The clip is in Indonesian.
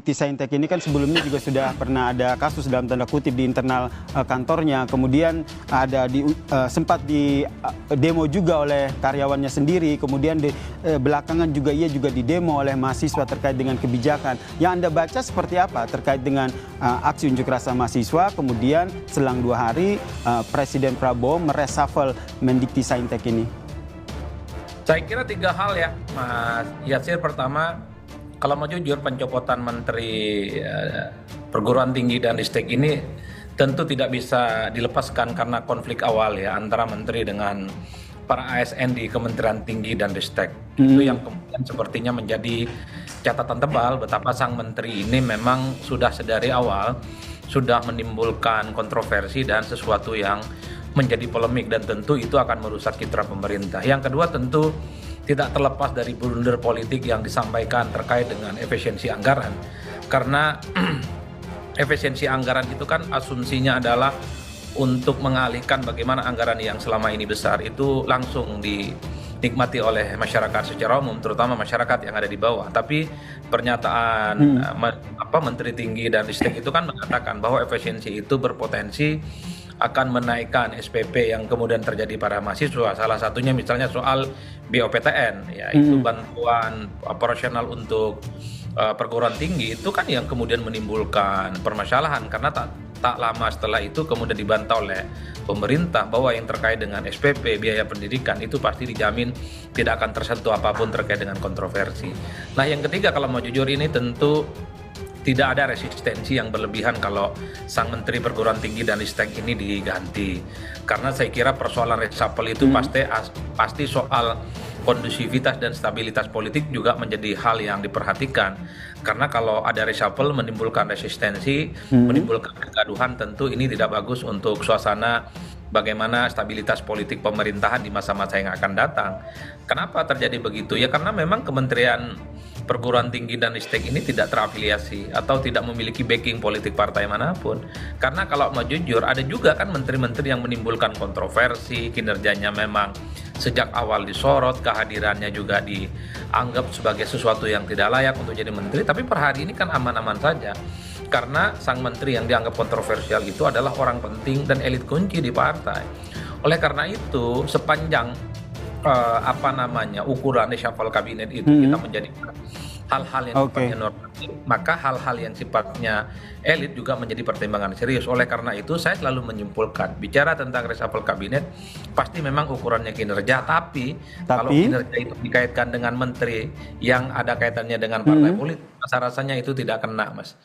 Mendikti Saintek ini kan sebelumnya juga sudah pernah ada kasus dalam tanda kutip di internal kantornya, kemudian ada sempat di demo juga oleh karyawannya sendiri, kemudian belakangan juga ia juga didemo oleh mahasiswa terkait dengan kebijakan. Yang Anda baca seperti apa terkait dengan aksi unjuk rasa mahasiswa, kemudian selang 2 hari Presiden Prabowo mereshuffle Mendikti Saintek ini? Saya kira 3 hal ya, Mas Yasir. Pertama, kalau mau jujur, pencopotan Menteri Perguruan Tinggi dan Ristek ini tentu tidak bisa dilepaskan karena konflik awal ya antara Menteri dengan para ASN di Kementerian Tinggi dan Ristek. Itu yang kemudian sepertinya menjadi catatan tebal betapa sang Menteri ini memang sudah sedari awal sudah menimbulkan kontroversi dan sesuatu yang menjadi polemik, dan tentu itu akan merusak citra pemerintah. Yang kedua, tentu tidak terlepas dari blunder politik yang disampaikan terkait dengan efisiensi anggaran. Karena efisiensi anggaran itu kan asumsinya adalah untuk mengalihkan bagaimana anggaran yang selama ini besar itu langsung dinikmati oleh masyarakat secara umum, terutama masyarakat yang ada di bawah. Tapi pernyataan Menteri Tinggi dan Ristek itu kan mengatakan bahwa efisiensi itu berpotensi akan menaikkan SPP yang kemudian terjadi pada mahasiswa. Salah satunya misalnya soal BOPTN, ya itu bantuan operasional untuk perguruan tinggi, itu kan yang kemudian menimbulkan permasalahan karena tak lama setelah itu kemudian dibantah oleh pemerintah bahwa yang terkait dengan SPP, biaya pendidikan, itu pasti dijamin tidak akan tersentuh apapun terkait dengan kontroversi. Nah, yang ketiga, kalau mau jujur, ini tentu tidak ada resistensi yang berlebihan kalau sang Menteri Perguruan Tinggi dan Ristek ini diganti. Karena saya kira persoalan reshuffle itu pasti soal kondusivitas dan stabilitas politik juga menjadi hal yang diperhatikan. Karena kalau ada reshuffle menimbulkan resistensi, menimbulkan kegaduhan, tentu ini tidak bagus untuk suasana bagaimana stabilitas politik pemerintahan di masa-masa yang akan datang. Kenapa terjadi begitu? Ya karena memang Kementerian Perguruan Tinggi dan Ristek ini tidak terafiliasi atau tidak memiliki backing politik partai manapun. Karena kalau mau jujur, ada juga kan menteri-menteri yang menimbulkan kontroversi, kinerjanya memang sejak awal disorot, kehadirannya juga dianggap sebagai sesuatu yang tidak layak untuk jadi menteri, tapi per hari ini kan aman-aman saja. Karena sang menteri yang dianggap kontroversial itu adalah orang penting dan elit kunci di partai. Oleh karena itu, sepanjang ukuran reshuffle kabinet itu kita menjadikan hal-hal yang sifatnya normatif, maka hal-hal yang sifatnya elit juga menjadi pertimbangan serius. Oleh karena itu saya selalu menyimpulkan, bicara tentang reshuffle kabinet pasti memang ukurannya kinerja, tapi kalau kinerja itu dikaitkan dengan menteri yang ada kaitannya dengan partai politik, rasa-rasanya itu tidak kena, Mas.